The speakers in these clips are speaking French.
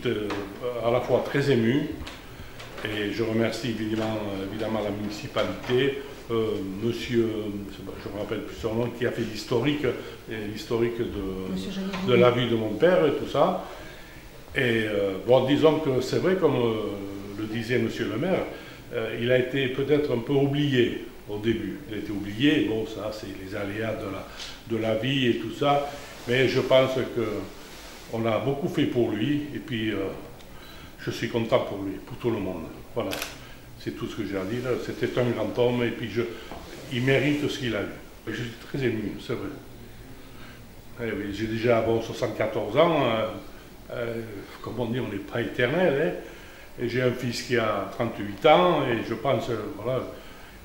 à la fois très ému et je remercie évidemment la municipalité, monsieur, je me rappelle plus son nom, qui a fait l'historique de la vie de mon père et tout ça. Et bon, disons que c'est vrai, comme le disait monsieur le maire, il a été peut-être un peu oublié au début. Il a été oublié, bon, ça c'est les aléas de la vie et tout ça, mais je pense qu'on a beaucoup fait pour lui, et puis je suis content pour lui, pour tout le monde. Voilà, c'est tout ce que j'ai à dire. C'était un grand homme, et puis il mérite ce qu'il a eu. Je suis très ému, c'est vrai. Oui, j'ai déjà 74 ans, comme on dit, on n'est pas éternel, hein. Et j'ai un fils qui a 38 ans, et je pense, voilà,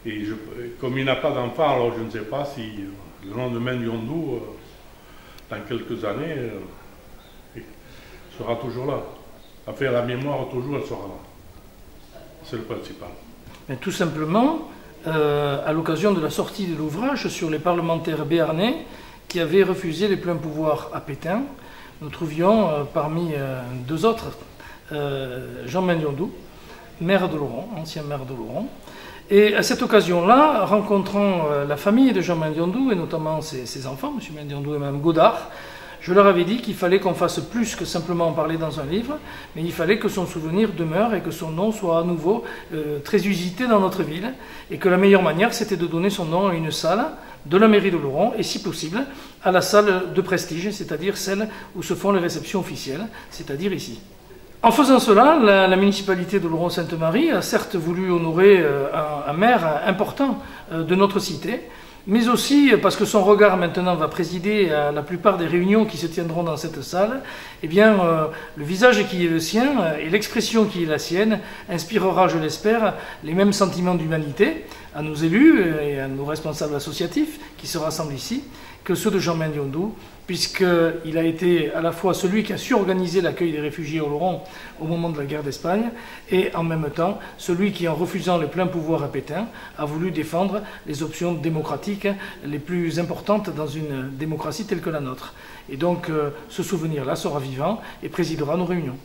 et comme il n'a pas d'enfant, alors je ne sais pas si le lendemain du Yondou, dans quelques années, sera toujours là. Enfin, la mémoire, toujours, elle sera là. C'est le principal. Mais tout simplement, à l'occasion de la sortie de l'ouvrage sur les parlementaires béarnais qui avaient refusé les pleins pouvoirs à Pétain, nous trouvions parmi deux autres Jean Mendiondou, maire de Laurent, ancien maire de Laurent. Et à cette occasion-là, rencontrant la famille de Jean Mendiondou, et notamment ses enfants, M. Mendiondou et Mme Godard, je leur avais dit qu'il fallait qu'on fasse plus que simplement en parler dans un livre, mais il fallait que son souvenir demeure et que son nom soit à nouveau très usité dans notre ville, et que la meilleure manière, c'était de donner son nom à une salle de la mairie de Laurent, et si possible, à la salle de prestige, c'est-à-dire celle où se font les réceptions officielles, c'est-à-dire ici. En faisant cela, la municipalité de Laurent-Sainte-Marie a certes voulu honorer un maire important de notre cité, mais aussi parce que son regard maintenant va présider à la plupart des réunions qui se tiendront dans cette salle, eh bien, le visage qui est le sien et l'expression qui est la sienne inspirera, je l'espère, les mêmes sentiments d'humanité à nos élus et à nos responsables associatifs qui se rassemblent ici, que ceux de Jean Mendiondou, puisqu'il a été à la fois celui qui a su organiser l'accueil des réfugiés au Laurent au moment de la guerre d'Espagne, et en même temps celui qui, en refusant les pleins pouvoirs à Pétain, a voulu défendre les options démocratiques les plus importantes dans une démocratie telle que la nôtre. Et donc ce souvenir-là sera vivant et présidera nos réunions.